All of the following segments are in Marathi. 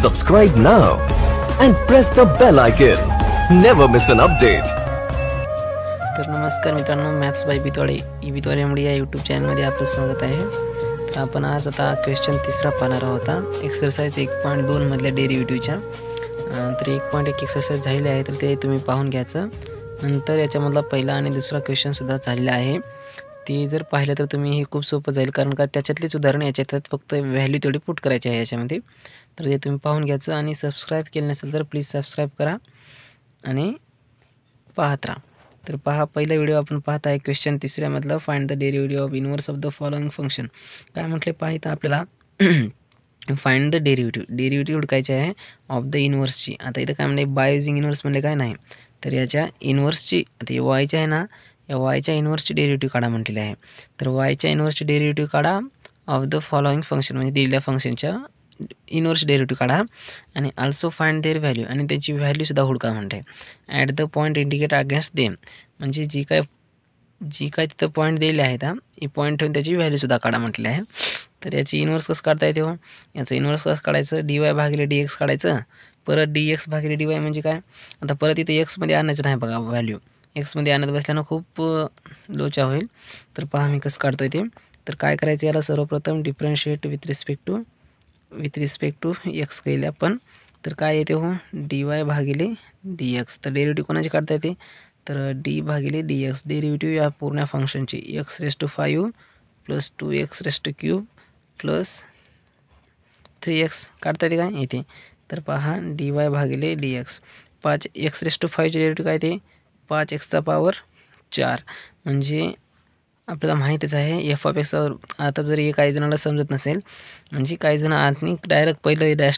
Subscribe now and press the bell icon. Never miss an update. तर नमस्कार मित्रांनो, मॅथ्स बाय बितवाडे बितवाडे एमडी या यूट्यूब चॅनलमध्ये आपलं स्वागत आहे. तर आपण आज आता क्वेश्चन तिसरा पाहणार आहोत. एक्सरसाइज 1.2 मधल्या डेरिव्हेटिव्हच्या. तर 1.1 एक्सरसाइज झालेली आहे, तर ते तुम्ही पाहून घ्यायचं. नंतर याच्यामधला पहिला आणि दुसरा क्वेश्चन सुद्धा झालेला आहे. ते जर पाहिलं तर तुम्ही हे खूप सोपं जाईल, कारण का त्याच्यातलेच उदाहरण याच्यात फक्त व्हॅल्यू तेवढी पुट करायची आहे याच्यामध्ये. तर ते तुम्ही पाहून घ्यायचं आणि सबस्क्राईब केलं नसेल तर प्लीज सबस्क्राईब करा आणि पाहत राहा. तर पहा, पहिला व्हिडिओ आपण पाहत आहे क्वेश्चन तिसऱ्यामधला, find the derivative of inverse of the following function. काय म्हटले पाहिजे आपल्याला फाइंड द डेरिव्हेटिव्ह हुडकायचे आहे ऑफ द इनवर्सची. आता इथं काय म्हणले, बाय युजिंग इनवर्स म्हणले काय नाही, तर याच्या इनवर्सची, आता वायच्या आहे ना, या वायच्या इनवर्सची डेरिव्हेटिव्ह काढा म्हटलेले आहे. तर वायच्या इनवर्सची डेरिव्हेटिव्ह काढा ऑफ द फॉलोइंग फंक्शन, म्हणजे दिलेल्या फंक्शनच्या इनवर्स डेरिव्हेटिव्ह काढा आणि ऑल्सो फाइंड देअर व्हॅल्यू, आणि त्याची व्हॅल्यूसुद्धा हुडका म्हणते. At the point indicate against them, म्हणजे जी काय तिथं पॉईंट दिले आहेत ही पॉईंट ठेवून त्याची व्हॅल्यूसुद्धा काढा म्हटले आहे. तर याची इनवर्स कसं काढता येते हो, याचं इनवर्स कसं काढायचं, dy भागिले dx काढायचं, परत dx भागिले dy म्हणजे काय, आता परत इथं एक्समध्ये आणायचं नाही बघा, व्हॅल्यू एक्समध्ये आणत बसल्यानं खूप लोचा होईल. तर पहा मी कसं काढतो ते. तर काय करायचं, याला सर्वप्रथम differentiate with respect to x केले आपण. तर काय येते हो, dy भागिले dx. तर डेरिव्हेटिव्ह कोणाची काढता येते, तर d भागिले dx डेरिव्हेटिव्ह या पूर्ण फंक्शनची x⁵ plus 2x³ plus 3x काढता येते काय येते. तर पहा dy भागिले dx, 5x⁵ चे डेरिव्हेटिव्ह काय ते 5x⁴, म्हणजे आपल्याला माहीतच आहे f(x). आता जर हे काही जणांना समजत नसेल, म्हणजे काही जण आधी डायरेक्ट पहिलं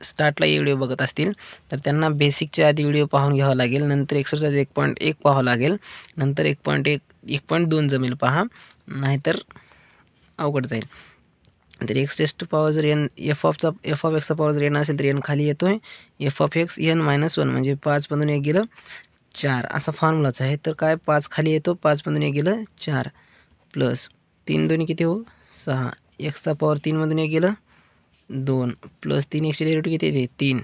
स्टार्टला व्हिडिओ बघत असतील, तर त्यांना बेसिकच्या आधी व्हिडिओ पाहून घ्यावा लागेल, नंतर एक्सरसाइज 1.1 पाहावं लागेल, नंतर 1.1 1.2 जमेल पहा, नाहीतर अवघड जाईल. तर x⁻, जर n f(x) पावर जर n असेल तर n खाली येतोय, f(x) n-1 म्हणजे 5 मधून 1 गेलं 4 असा फॉर्म्युलाच आहे. तर काय 5 खाली येतो, 5 मधून 1 गेलं 4 प्लस 3 दोन्ही किती हो 6, x⁻³ मधून 1 गेलं 2 प्लस 3x चे डेरिव्हेटिव्ह किती येते 3,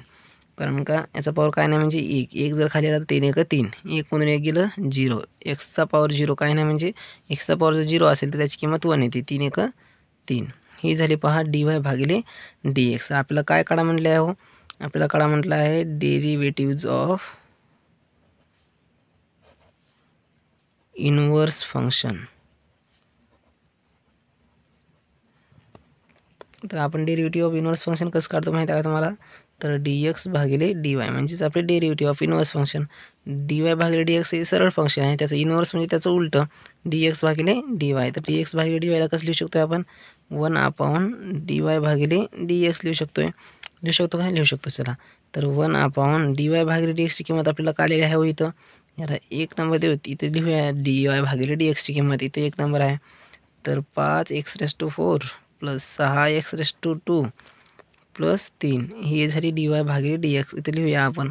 कारण का याचा पॉवर काय नाही म्हणजे 1 जर खाली आला तर 3 1 3, 1 मधून 1 गेलं 0, x⁻0 काय नाही म्हणजे x⁻जर 0 असेल तर त्याची किंमत 1 येते, 3 1 3. ही झाली पहा dy भागिले dx. आपल्याला काय काढा म्हटलं आहे हो, आपल्याला काढा म्हटलं आहे डेरिव्हेटिव्हज ऑफ इनवर्स फंक्शन. तर आपण डेरिव्हेटिव्ह ऑफ इनवर्स फंक्शन कसं काढतो माहिती आहे का तुम्हाला, तर dx भागिले dy म्हणजेच आपले derivative of inverse function. dy भागिले dx हे सरळ फंक्शन आहे, त्याचं इनवर्स म्हणजे त्याचं उलटं dx भागिले dy. तर dx भागिले dyला कसं लिहू शकतो आपण, 1/dy भागिले dx लिहू शकतो काय लिहू शकतो. चला, तर 1/dy भागिले dx ची किंमत आपल्याला काढलेली आहे हो इथं. याला 1 नंबर देऊ, इथे लिहूया dy भागिले dx ची किंमत, इथे 1 नंबर आहे. तर 5x⁴ प्लस 6x⁻² प्लस 3 ही झाली dy भागिले dx. इथे लिहूया आपण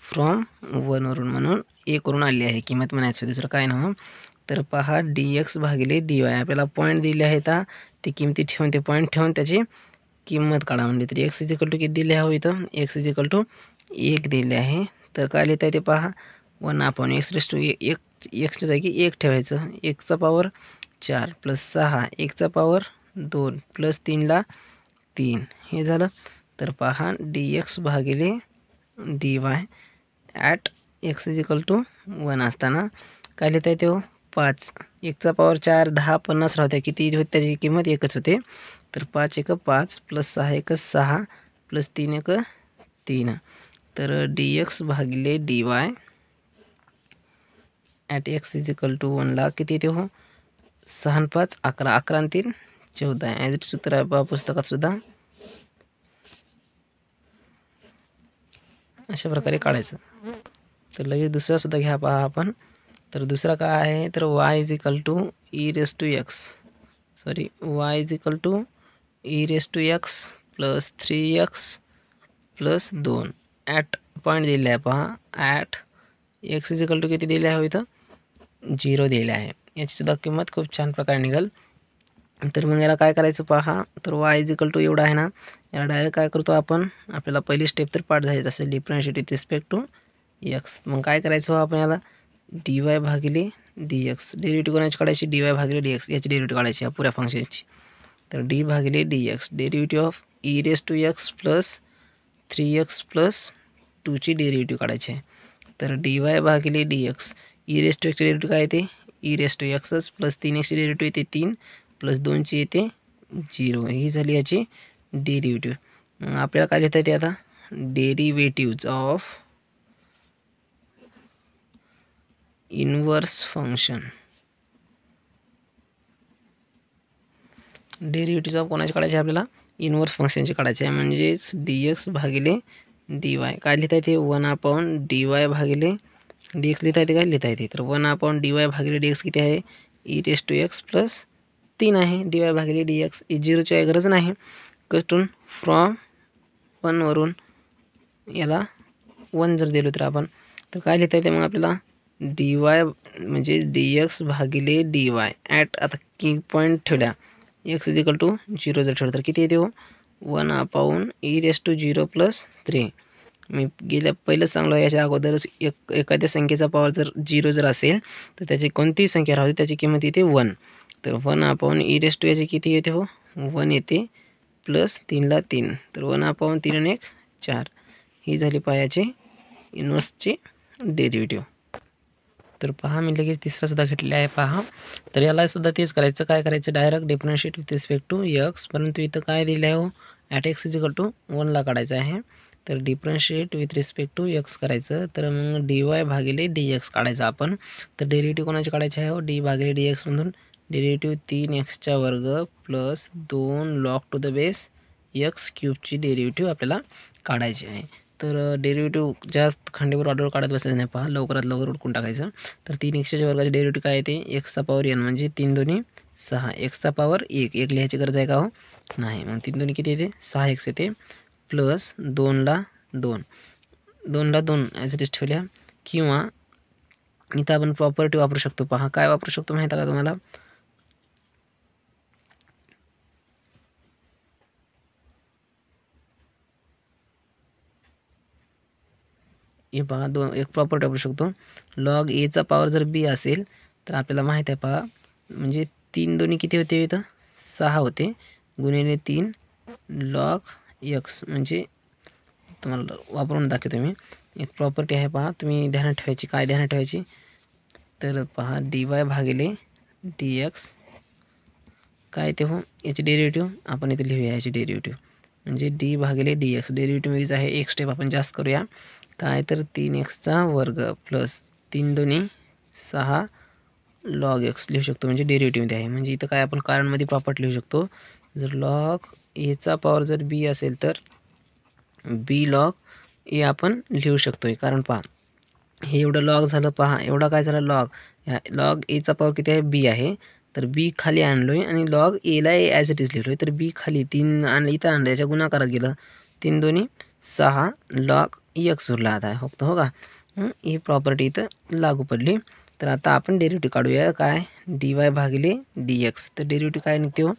फ्रॉम 1 वरून, म्हणून 1 वरून आली आहे किंमत म्हणायचं, दुसरं काय ना. तर पहा dx भागिले dy आपल्याला पॉईंट दिले आहेत, ते किमती ठेवून ते पॉईंट ठेवून त्याची किंमत काढा म्हणली. तर x किती दिले आहे हो इथं, x 1 दिले आहे. तर काय लिहिता येते पहा 1/x⁻, एक्सच्या जागी 1 ठेवायचं, x⁻4 प्लस 6 x⁻2 प्लस 3 ला 3 हे झालं. तर पहा dx भागिले dy ॲट x 1 असताना काय लिहिता येते हो, 5 x⁴ 10 50 राहते, किती होते त्याची किंमत 1च होते. तर 5 1 5 प्लस 6 1 6 प्लस 3 1 3. तर dx भागिले dy ॲट x 1 ला किती येते हो, 6 आणि 5 11, 11 आणि 3 14. ॲज इट सूत्र आहे पहा पुस्तकात सुद्धा, अशा प्रकारे काढायचं. तर लगेच दुसरा सुद्धा घ्या पहा आपण. तर दुसरा काय आहे, तर y e⁻x plus 3x plus 2 at point दिले आहे पहा, ॲट x किती दिले आहे इथं 0 दिले आहे. याची सुद्धा किंमत खूप छान प्रकारे निघेल. तर मग याला काय करायचं पहा, तर y इज इक्वल टू एवढा आहे ना, याला डायरेक्ट काय करतो आपण, आपल्याला पहिली स्टेप तर पाठ झालीच असेल, differentiate with respect to x. मग काय करायचं आपण याला dy भागिले dx, डेरिव्हेटिव्ह कोणाची काढायची, dy भागिले dx याची डेरिव्हेटिव्ह काढायची या पुऱ्या फंक्शनची. तर d भागिले dx derivative of e raise to x plus 3x plus 2ची डेरिव्हेटिव्ह काढायची आहे. तर dy भागिले dx ई रेस टू एक्सची डेरिव्हेटिव्ह काय येते, ई रेस टू एक्सच प्लस 3xची डेरिव्हेटिव्ह येते 3 प्लस 2ची येते 0. ही झाली याची डेरिव्हेटिव्ह. मग आपल्याला काय लिहिता येते आता, derivatives of inverse function. Derivatives of कोणाचे काढायचे आपल्याला, इनवर्स फंक्शनचे काढायचे आहे. म्हणजेच dx भागिले dy काय लिहिता येते, 1/dy भागिले dx लिहिता येते, काय लिहिता येते. तर 1/dy भागिले dx किती आहे, e raise to x plus 3 आहे. dy भागिले dx 0ची आहे गरज नाही, कटून फ्रॉम 1 वरून याला 1 जर दिलो तर आपण, तर काय लिहिता येते मग आपल्याला, dy म्हणजे dx भागिले dy ॲट, आता की पॉईंट ठेवल्या x इज इक्वल टू 0 जर ठेवलं तर किती येते हो, 1/e रेस टू 0 प्लस 3. मी पहिलंच सांगलो याच्या अगोदरच एखाद्या संख्येचा पॉवर जर 0 जर असेल तर त्याची कोणतीही संख्या राहते त्याची किंमत येते 1. तर 1/e रेस टू याची किती येते हो, 1 येते प्लस 3ला 3, तर 1/3 आणि 1 4. ही झाली पायाची इनवर्सची डेरिव्हेटिव्ह. तर पहा मी लगेच तिसरा सुद्धा घेतलेला आहे पहा. तर याला सुद्धा तेच करायचं, काय करायचं, direct differentiate with respect to x. परंतु इथं काय दिलं आहे हो, at x is equal to 1ला काढायचं आहे. तर differentiate with respect to x करायचं, तर मग dy भागिले dx काढायचं आपण. तर डेरिव्हेटिव्ह कोणाचे काढायचे आहे हो, d भागिले dx मधून डेरिव्हेटिव्ह 3x वर्ग plus 2 log to the base x क्यूबची डेरिव्हेटिव्ह आपल्याला काढायची आहे. तर डेरिव्हेटिव्ह जास्त खंडीवर ऑर्डर काढत बसायचं नाही पहा, लवकरात लवकर उडकून टाकायचं. तर 3xच्या वर्गाची डेरिव्हेटिव्ह काय येते, x पॉवर n म्हणजे 3 2 6, x पॉवर 1 लिहायची गरज आहे का हो, नाही. मग 3 2 किती येते, 6x येते प्लस 2ला 2 ॲज इट इज ठेवल्या. किंवा इथं आपण प्रॉपर्टी वापरू शकतो पहा, काय वापरू शकतो माहिती आहे का तुम्हाला, हे पहा एक प्रॉपर्टी वापरू शकतो. लॉग एचा पॉवर जर बी असेल तर आपल्याला माहीत आहे पहा, म्हणजे 3 2 किती होते, इथं 6 होते, गुणिले 3 log x. म्हणजे तुम्हाला वापरून दाखवतो मी, एक प्रॉपर्टी आहे पहा, तुम्ही ध्यानात ठेवायची. काय ध्यानात ठेवायची, तर पहा dy भागिले dx काय ते हो, याची डेरिव्हेटिव्ह आपण इथे लिहूया, याची डेरिव्हेटिव्ह म्हणजे d भागिले dx डेरिव्हेटिव्हमध्येच आहे. एक स्टेप आपण जास्त करूया, काय तर 3x वर्ग प्लस 3 2 6 log x लिहू शकतो, म्हणजे डेरिव्हेटिव्हमध्ये आहे. म्हणजे इथं काय आपण कारणमध्ये प्रॉपर्टी लिहू शकतो, जर लॉग एचा पॉवर जर b असेल तर b log ए आपण लिहू शकतो. कारण पहा हे एवढं लॉग झालं पहा, एवढा काय झालं लॉग, लॉग एचा पॉवर किती आहे, बी आहे. तर बी खाली आणलो आहे आणि लॉग एला ॲज इट इज लिहिलो आहे. तर बी खाली 3 आणलं, इथं आणलं, याच्या गुणाकारात गेलं, 3 2 6 log x उरला आता फक्त, हो का. ही प्रॉपर्टी इथं लागू पडली. तर आता आपण डेरिव्हेटिव्ह काढूया, काय dy भागिले dx. तर डेरिव्हेटिव्ह काय निघते हो,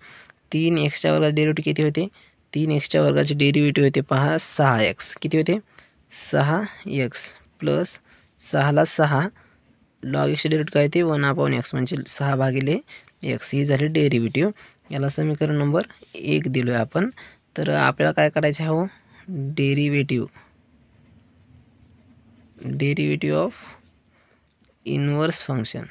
3xच्या वर्गाचे डेरिव्हेटिव्ह किती होते, 3xच्या वर्गाचे डेरिव्हेटिव्ह होते पहा 6x, किती होते 6x प्लस 6ला 6 log xचे डेरिव्हेटिव्ह काय येते 1/x म्हणजे 6 भागिले x. ही झाली डेरिव्हेटिव्ह. याला समीकरण नंबर 1 दिलो आहे आपण. तर आपल्याला काय करायचं आहे हो, डेरिव्हेटिव्ह ऑफ इनवर्स फंक्शन.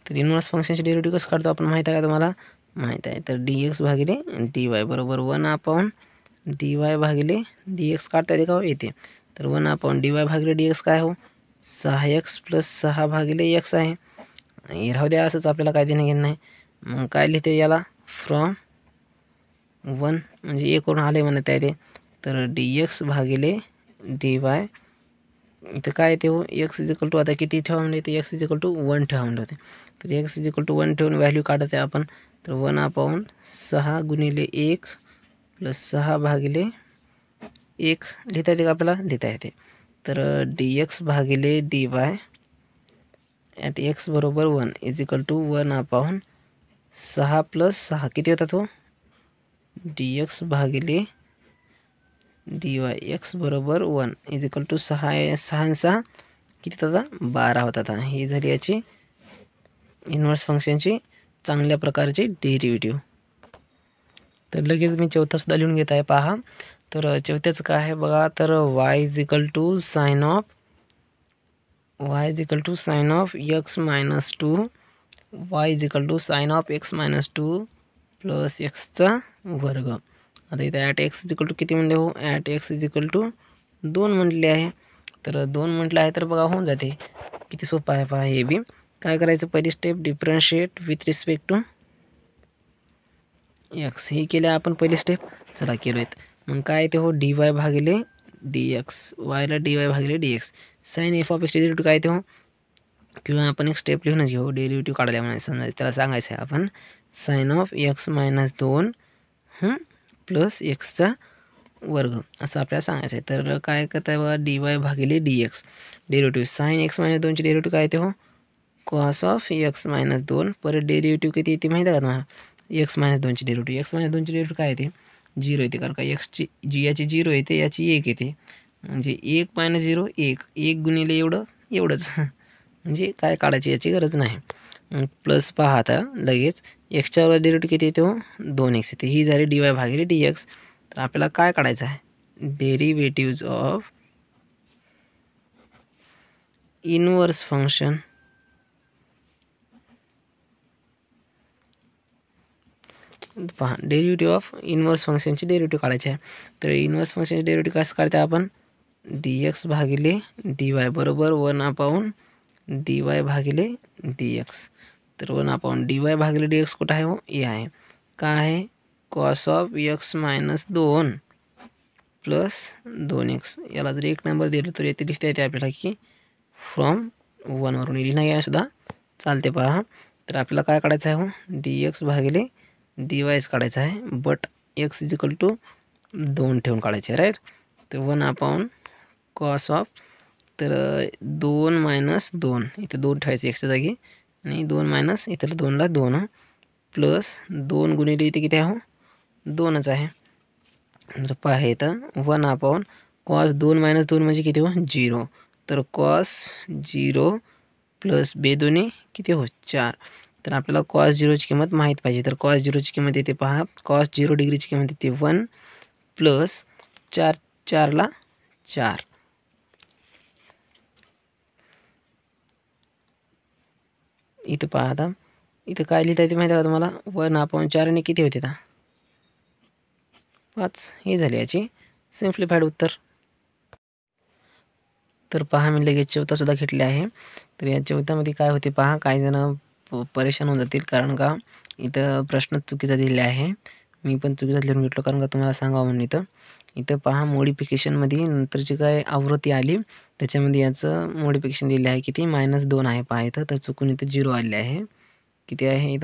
तर इनवर्स फंक्शनचे डेरिव्हेटिव्ह कसं काढतो आपण माहीत आहे का तुम्हाला, माहीत आहे. तर dx भागिले dy बरोबर 1/dy भागिले dx काढता येते का हो, येते. तर 1/dy भागिले dx काय हो, 6x प्लस 6 भागिले x आहे. हे राहू द्या असंच, आपल्याला काय देणं घेणं नाही. मग काय लिहिते याला, फ्रॉम 1 म्हणजे 1 करून आले म्हणत आहे ते. तर dx भागिले dy इथं काय येते हो, x इज इक्वल टू, आता किती ठेवा म्हणजे ते x इज इक्वल टू 1 ठेवा म्हणलं होते. तर x इज इक्वल टू 1 ठेवून व्हॅल्यू काढत आहे आपण. तर 1/6 गुणिले 1 प्लस 6 भागिले 1 लिहिता येते का आपल्याला, लिहिता येते. तर dx भागिले dy ॲट एक्स बरोबर 1 इज इक्वल टू 1/6 + 6 किती होता तो dx भागिले dy x बरोबर 1 इज इक्वल टू 6 6 किती होता 12 होता था। ही झाली याची इन्व्हर्स फंक्शनची चांगल्या प्रकारची डेरिव्हेटिव्ह। तर लगेच मी चौथा सुद्धा लिहून घेत आहे पहा। तर चौथ्याचं काय आहे बघा, तर y is equal to sine of x minus 2 y is equal to sine of x minus 2 plus एक्सचा वर्ग। आता इथे at x is equal to किती म्हणले हो, at x is equal to 2 म्हटले आहे। तर 2 म्हटलं आहे तर बघा होऊन जाते। किती सोपं आहे पहा हे बी। काय करायचं, पहिली step differentiate with respect to X, ही केल्या आपण पहिली स्टेप। चला केलो आहेत। मग काय ते हो dy भागिले dx, वायला dy भागिले dx, साइन एफ ऑफ एक्सचे डेरिव्हेटिव्ह काय ते हो, किंवा आपण एक स्टेप लिहूनच घेऊ डेरिव्हेटिव्ह काढल्या म्हणून समजायचं, त्याला सांगायचं आहे आपण sine of x minus 2 plus एक्सचा वर्ग असं आपल्याला सांगायचं आहे। तर काय करता आहे बघा, dy भागिले dx derivative, sine X minus 2चे डेरिव्हेटिव्ह काय ते हो कॉस ऑफ एक्स मायनस 2, परत डेरिव्हेटिव्ह किती येते माहिती आहे का तुम्हाला, एक्स मायनस 2चे डेरिव्हेटिव्ह, एक्स मायनस 2चे डेरिव्हेटिव्ह काय येते 0 येते, कारण का एक्सची याची 0 येते, याची 1 येते, म्हणजे 1 मायनस 0 1 गुणिले एवढंच म्हणजे काय काढायची याची गरज नाही। प्लस पहा आता लगेच एक्सच्या डेरिव्हेटिव्ह किती येते हो 2x येते, ही झाली dy भागिले dx। तर आपल्याला काय काढायचं आहे, डेरिव्हेटिव्हज ऑफ इनवर्स फंक्शन, पहा डेरिव्हेटिव्ह ऑफ इनवर्स फंक्शनची डेरिव्हेटिव्ह काढायचे आहे। तर इनवर्स फंक्शनची डेरिव्हेटिव्ह कसं काढते आपण, dx भागिले dy बरोबर 1/dy भागिले dx। तर 1/dy भागिले dx कुठं आहे हो, ए आहे, काय आहे cos of x minus 2 plus 2x, याला जर 1 नंबर दिलं तर येथे लिहिता येते आपल्याला की फ्रॉम 1 वरून लिहिणं या सुद्धा चालते पहा। तर आपल्याला काय काढायचं आहे हो, dx भागिले dyच काढायचं आहे, but x is equal to 2 ठेवून काढायचे राईट। तर 1 कॉस ऑफ, तर 2 मायनस 2 इथे 2 ठेवायचे एक्सच्या जागी, आणि 2 मायनस इथं 2ला 2 प्लस 2 गुणिले इथे किती आहे हो 2च आहे। तर पहा इथं 1 कॉस 2 मायनस 2 म्हणजे किती हो 0, तर कॉस 0 प्लस बेदोने किती हो 4। तर आपल्याला कॉस 0ची किंमत माहीत पाहिजे, तर कॉस 0ची किंमत येते पहा, कॉस 0 डिग्रीची किंमत येते 1 प्लस 4, 4ला 4, इथं पहा आता इथं काय लिहिता येते माहिती आहे का तुम्हाला, 1/4 आणि किती होते आता 5, ही झाली याची सिम्प्लिफाईड उत्तर। तर पहा मी लगेच चौथा सुद्धा घेतले आहे। तर या चौथ्यामध्ये काय होते पहा, काही जण परेशान होऊन जातील, कारण का इथं प्रश्न चुकीचा दिलेला आहे, मी पण चुकीचा लिहून घेतलो कारण का तुम्हाला सांगावं म्हणून। इथं पहा मॉडिफिकेशनमध्ये नंतरची काय आवृत्ती आली त्याच्यामध्ये याचं मॉडिफिकेशन दिले आहे किती -2 आहे पहा इथं, तर चुकून इथं 0 आले आहे, किती आहे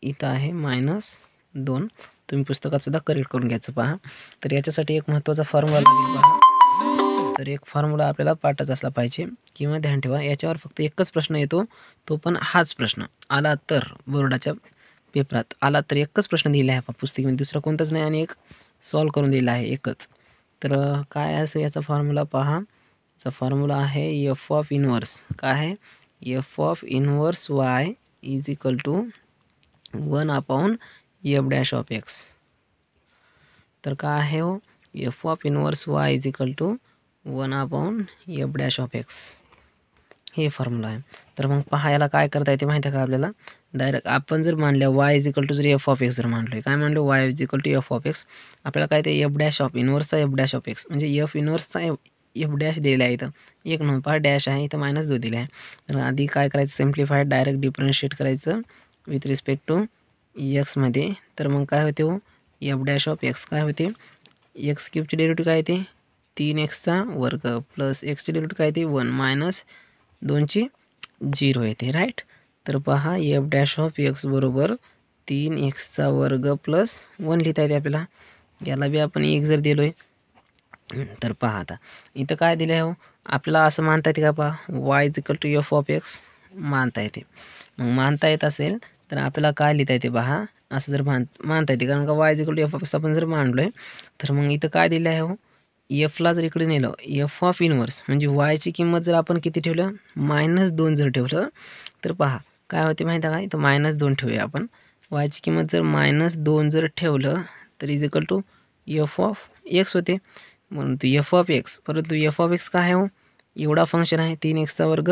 इथं आहे -2, तुम्ही पुस्तकात सुद्धा करेक्ट करून घ्यायचं पहा। तर याच्यासाठी एक महत्त्वाचा फॉर्म्युला लागेल पहा, तर एक फॉर्म्युला आपल्याला पाठच असला पाहिजे, किंवा ध्यान ठेवा याच्यावर फक्त एकच प्रश्न येतो, तो पण हाच प्रश्न आला तर बोर्डाच्या पेपरात आला तर एकच प्रश्न दिला आहे पुस्तकामध्ये, दुसरा कोणताच नाही, आणि एक सॉल्व करून दिला आहे एकच। तर काय असं याचा फॉर्म्युला पहा, याचा फॉर्म्युला आहे एफ ऑफ इनवर्स, काय आहे f of inverse y is equal to 1/f of x. तर काय आहे हो f of inverse y is equal to 1/f of x, हे फॉर्म्युला आहे। तर मग पहा याला काय करता येते माहिती आहे का आपल्याला, डायरेक्ट आपण जर मानल्या y इज इक्वल टू जर एफ ऑफ एक्स जर मानलो आहे, काय मानलो y is equal to F of X, आपल्याला काय ते f' ऑफ इनवर्सचा f' ऑफ एक्स, म्हणजे एफ इनवर्सचा f' दिलेला आहे इथं, एक नंबर पहा डॅश आहे इथं -2 दिले आहे। तर आधी काय करायचं सिम्प्लिफाईड डायरेक्ट डिफरन्शिएट करायचं विथ रिस्पेक्ट टू एक्समध्ये, तर मग काय होते हो f' ऑफ एक्स काय होते, एक्स क्यूबचे डेरिव्हेटिव्ह काय येते 3x वर्ग प्लस एक्सचे डेरिव्हेटिव्ह काय येते 1 - 2ची 0 येते राईट। तर पहा f' ऑफ एक्स बरोबर 3x वर्ग प्लस 1 लिहिता येते आपल्याला, याला बी आपण 1 जर दिलो आहे, तर पहा आता इथं काय दिलं आहे हो आपल्याला असं मानता येते का पहा, y is equal to F of x मानता येते. मग मानता येत असेल तर आपल्याला काय लिहिता येते पहा, असं जर मानता येते, कारण का y is equal to F of x आपण जर मांडलो आहे तर मग इथं काय दिलं आहे हो, एफला जर इकडे नेलं एफ ऑफ इनवर्स म्हणजे वायची किंमत जर आपण किती ठेवलं -2 जर ठेवलं तर पहा काय होते माहिती आहे का, इथं -2 ठेवूया आपण. वायची किंमत जर -2 जर ठेवलं तर is equal to F of x होते. म्हणून तू एफ ऑफ एक्स, परंतु एफ ऑफ एक्स काय आहे हो, एवढा फंक्शन आहे 3x वर्ग,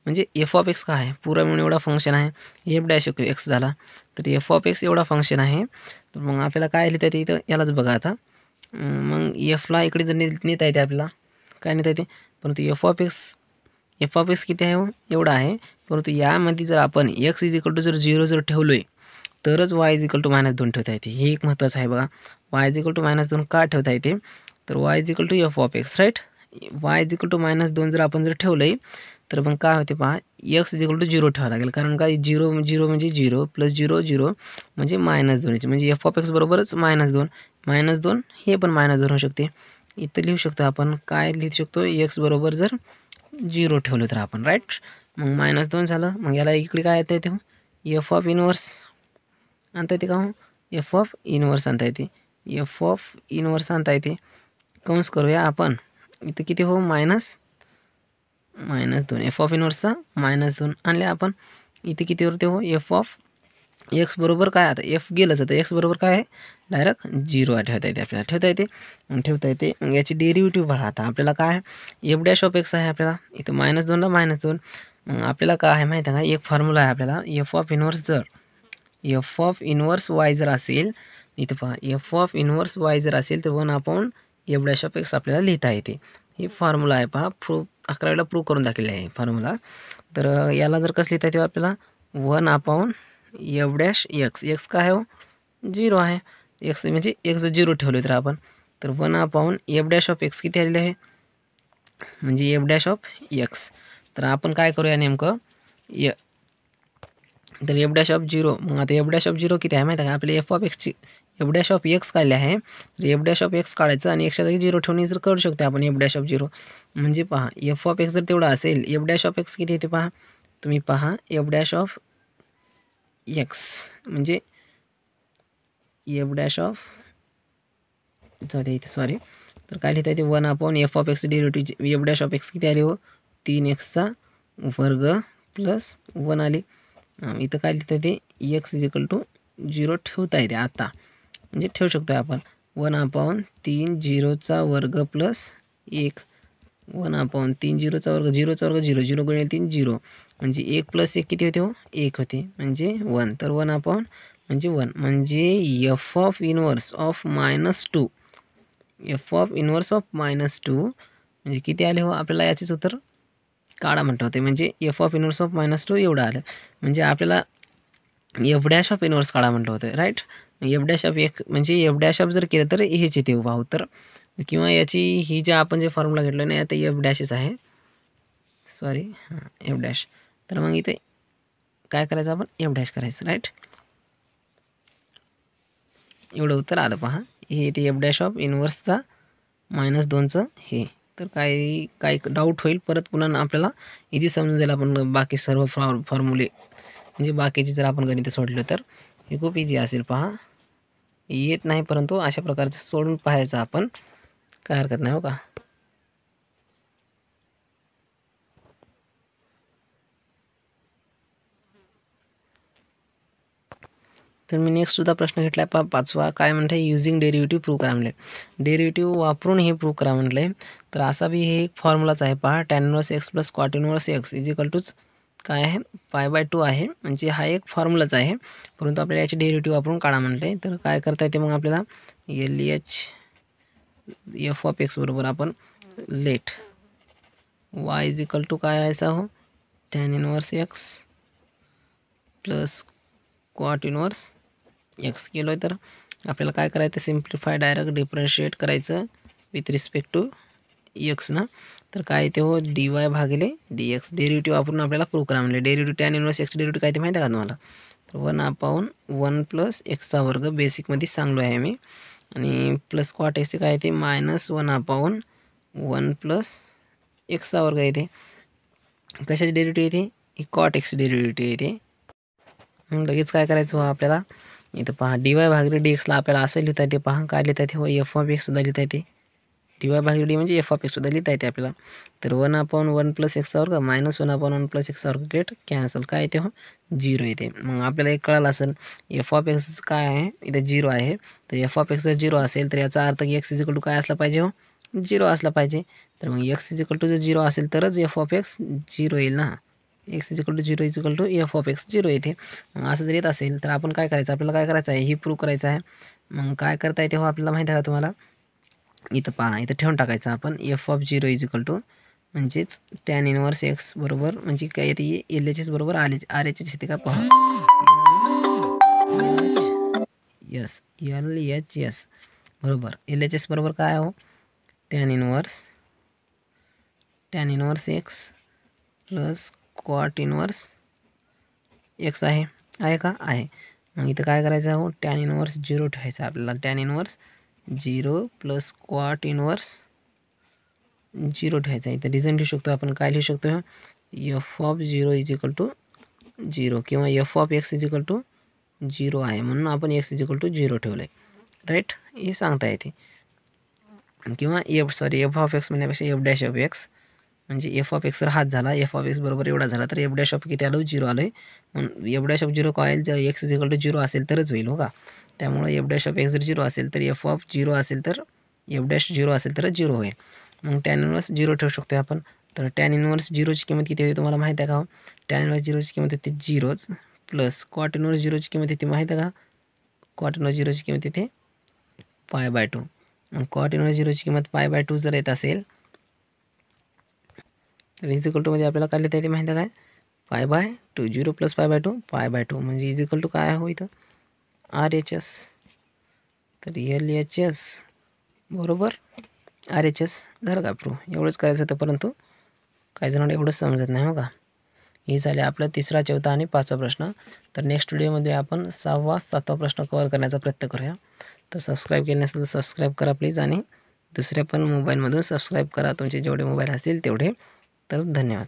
म्हणजे एफ ऑफ एक्स काय आहे पुरा म्हणून एवढा फंक्शन आहे, एफ डॅश एक्स झाला तर एफ ऑफ एक्स एवढा फंक्शन आहे. तर मग आपल्याला काय लिहिता येते इथं, यालाच बघा आता. मग एफला इकडे जर नेता येते आपल्याला, काय नेता येते, परंतु एफ ऑफ एक्स किती आहे हो, एवढा आहे. परंतु यामध्ये जर आपण एक्स इज इक्वल टू जर 0 जर ठेवलो आहे तरच वाय इज इक्वल टू -2 ठेवता येते. हे एक महत्त्वाचं आहे बघा. वाय इज इक्वल टू -2 का ठेवता येते, तर y is equal to F of x, right. Y is equal to -2 जर आपण जर ठेवलं आहे तर मग काय होते पहा, एक्स इज इक्वल टू 0 ठेवावं लागेल, कारण का 0 म्हणजे 0 प्लस 0 0 म्हणजे -2, म्हणजे एफ ऑफ एक्स बरोबरच -2 हे पण -2 होऊ शकते. इथं लिहू शकतो आपण, काय लिहू शकतो, एक्स बरोबर जर 0 ठेवलं तर आपण, राईट. मग -2 झालं. मग याला इकडे काय येतं ते एफ ऑफ इनवर्स आणता येते का हो, एफ ऑफ इनवर्स आणता येते, एफ ऑफ इनवर्स आणता येते. कंस करूया आपण, इथं किती हो -2 एफ ऑफ इनवर्सचा -2 आणले आपण. इथे किती होते हो, एफ ऑफ एक्स बरोबर काय, आता एफ गेलंच तर एक्स बरोबर काय आहे डायरेक्ट 0 ठेवता येते, आपल्याला ठेवता येते. मग याची डेरिव्हेटिव्ह पहा. आता आपल्याला काय आहे, एफ डॅश ऑफ एक्स आहे आपल्याला, इथं -2ला -2. मग आपल्याला काय आहे माहिती आहे का, एक फॉर्म्युला आहे आपल्याला, एफ ऑफ इनवर्स वाय जर असेल, इथं पहा एफ ऑफ इनवर्स वाय जर असेल तर 1/, एफ डॅश ऑफ एक्स आपल्याला लिहिता येते. ही फॉर्म्युला आहे पहा, 11वीला प्रूव्ह करून दाखवले आहे फॉर्म्युला. तर याला जर कसं लिहिता येते आपल्याला, 1/, एफ डॅश एक्स, एक्स काय हो 0 आहे, एक्स म्हणजे एक्स 0 ठेवले तर आपण, तर 1/, एफ डॅश ऑफ एक्स किती आलेले आहे, म्हणजे एफ डॅश ऑफ एक्स. तर आपण काय करूया नेमकं, तर एफ डॅश ऑफ 0, मग आता एफ डॅश ऑफ 0 किती आहे माहिती आहे का, आपल्या एफ ऑफ एक्सची एफ डॅश ऑफ एक्स काढले आहे, तर एफ डॅश ऑफ एक्स काढायचं आणि एक्सच्या जागी 0 ठेवणे जर करू शकतो आपण एफ डॅश ऑफ 0. म्हणजे पहा एफ ऑफ एक्स जर तेवढा असेल, एफ डॅश ऑफ एक्स किती येते पहा तुम्ही, पहा एफ डॅश ऑफ एक्स म्हणजे एफ डॅश ऑफ सॉरी, तर काय लिहिता येते 1/, F of x derivative F dash of x किती आले हो, 3x वर्ग प्लस 1 आले. इथं काय लिहिता येते, एक्स इज इक्वल टू 0 ठेवता येते आता, म्हणजे ठेवू शकतो आपण 1/3 0चा वर्ग प्लस 1, 1/3 0चा वर्ग 0चा वर्ग 0, 0 गुणिले 3 0, म्हणजे 1 प्लस 1 किती होते हो, 1 होते, म्हणजे 1. तर 1/, म्हणजे 1, म्हणजे F of inverse of -2, F of inverse of -2 म्हणजे किती आले हो, आपल्याला याचेच उत्तर काढा म्हणतो होते, म्हणजे एफ ऑफ इनवर्स ऑफ -2 एवढं आलं. म्हणजे आपल्याला एफ डॅश ऑफ इनवर्स काढा म्हटलं होतं, राईट. एफ डॅश ऑफ एक म्हणजे एफ डॅश ऑफ जर केलं तर हेच येते भाऊ, तर किंवा याची ही जे आपण जे फॉर्म्युला घेतलं नाही आता एफ डॅशच आहे, सॉरी हां एफ डॅश. तर मग इथे काय करायचं आपण, एफ डॅश करायचं, राईट. एवढं उत्तर आलं पहा, हे ते एफ डॅश ऑफ इनवर्सचा -2चं हे. तर काही डाऊट होईल परत पुन्हा आपल्याला इझी समजून जाईल, आपण बाकी सर्व फॉर्म्युले म्हणजे बाकीचे जर आपण गणित सोडलं तर हे खूप इझी असेल पहा. येत नाही परंतु अशा प्रकारचं सोडून पाहायचं आपण, काय हरकत नाही हो का. तर मी नेक्स्ट सुद्धा प्रश्न घेतला आहे 5वा, काय म्हणतं आहे, युझिंग डेरिव्हेटिव्ह प्रूव्ह करा म्हणले, डेरिव्हेटिव्ह वापरून हे प्रूव्ह करा म्हणलं आहे. तर असा बी हे एक फॉर्म्युलाच आहे पहा, tan inverse x plus cot inverse X is equal टूच काय आहे π/2 आहे, म्हणजे हा एक फॉर्म्युलाच आहे, परंतु आपल्याला याची डेरिव्हेटिव्ह वापरून काढा म्हणले. तर काय करता येते मग आपल्याला, एफ ऑफ एक्स बरोबर आपण let y is equal to काय यायचा हो, tan inverse x plus cot inverse x केलो आहे. तर आपल्याला काय करायचं, सिम्प्लिफाय डायरेक्ट डिफरन्शिएट करायचं विथ रिस्पेक्ट टू एक्स ना. तर काय येते हो, dy भागिले dx, डेरिव्हेटिव्ह वापरून आपल्याला प्रूव्ह करा म्हणले. Derivative tan inverse x derivative काय ते माहिती आहे का तुम्हाला, तर 1/1 प्लस एक्सचा वर्ग बेसिकमध्ये सांगलो आहे मी, आणि प्लस cot एक्स काय येते -1/1 प्लस एक्सचा वर्ग येते. कशाची डेरिव्हेटिव्ह येते? ही कॉट एक्स डेरिव्हेटिव्ह येते. मग लगेच काय करायचं आपल्याला इथं पहा dy भागिले dxला आपल्याला असं लिहिता येते. पहा काय लिहिता येते? हो एफ ऑफ एक्स सुद्धा लिहिता येते. dy भागिले डी म्हणजे एफ ऑफ एक्स सुद्धा लिहिता येते आपल्याला. तर 1/1 + एक्सचा वर्ग मायनस 1/1 + एक्सचा वर्ग गेट कॅन्सल. काय येते? हो 0 येते. मग आपल्याला एक कळालं असेल एफ ऑफ एक्स काय आहे? इथे 0 आहे. तर एफ ऑफ एक्स जर 0 असेल तर याचा अर्थ की एक्स इज इक्वल टू काय असला पाहिजे? हो 0 असला पाहिजे. तर मग एक्स इज इक्वल टू जर 0 असेल तरच एफ ऑफ एक्स 0 येईल ना. X is equal to 0 is equal to F of x 0 येते. मग असं जर येत असेल तर आपण काय करायचं? आपल्याला काय करायचं आहे? ही प्रूव्ह करायचं आहे. मग काय करता येते? हो आपल्याला माहिती आहे का तुम्हाला? इथं पहा इथं ठेवून टाकायचं आपण f of 0 is equal to म्हणजेच टॅन इनवर्स एक्स बरोबर म्हणजे काय येते? एल एच एस बरोबर आर एच एस येते का पहा. एल एच एस बरोबर एल एच एस बरोबर काय हो? Tan inverse x plus cot inverse x आहे का? आहे. मग इथं काय करायचं हो? टॅन इनवर्स 0 ठेवायचं आपल्याला. Tan inverse 0 plus cot inverse 0 ठेवायचा. इथं रिझन लिहू शकतो आपण. काय लिहू शकतो? F of 0 is equal to 0 किंवा f of x is equal to 0 आहे म्हणून आपण एक्स इज इक्वल टू 0 ठेवलं आहे. राईट, हे सांगता येते. किंवा एफ ऑफ एक्स म्हणण्यापेक्षा एफ डॅश ऑफ एक्स म्हणजे एफ ऑफ एक्स जर हाच झाला एफ ऑफ एक्स बरोबर एवढा झाला तर एफ डॅश ऑफ किती आलं? 0 आलं आहे. म्हणून एफ डॅश ऑफ 0 काय होईल? जर एक्स इज इक्वल टू 0 असेल तरच होईल हो का. त्यामुळे एफ डॅश ऑफ एक्स जर 0 असेल तर एफ ऑफ 0 असेल तर एफ डॅश 0 असेल तरच 0 होईल. मग टॅन इनवर्स 0 ठेवू शकतो आपण. तर टॅन इनवर्स 0ची किंमत किती होती तुम्हाला माहिती आहे का? टॅन इनवर्स 0ची किंमत येते 0च प्लस कॉट इनवर्स 0ची किंमत येते माहिती आहे का? कॉट इनवर्स 0ची किंमत येते π/2. मग कॉट इनवर्स 0ची किंमत π/2 जर येत असेल तर इज इक्वल टूमध्ये आपल्याला काय लिहिता येते माहिती आहे काय? π/2 0 प्लस π/2 म्हणजे इज इक्वल टू काय हो इथं? RHS. तर LHS बरोबर RHS झालं का प्रूव्ह? एवढंच करायचं होतं परंतु काही जणांना एवढंच समजत नाही हो का. हे झाले आपला 3रा, 4था आणि 5वा प्रश्न. तर नेक्स्ट व्हिडिओमध्ये आपण 6वा, 7वा प्रश्न कव्हर करण्याचा प्रयत्न करूया. तर सबस्क्राईब केले नसेल तर सबस्क्राईब करा प्लीज आणि दुसऱ्या पण मोबाईलमधून सबस्क्राईब करा तुमचे जेवढे मोबाईल असतील तेवढे. तर धन्यवाद.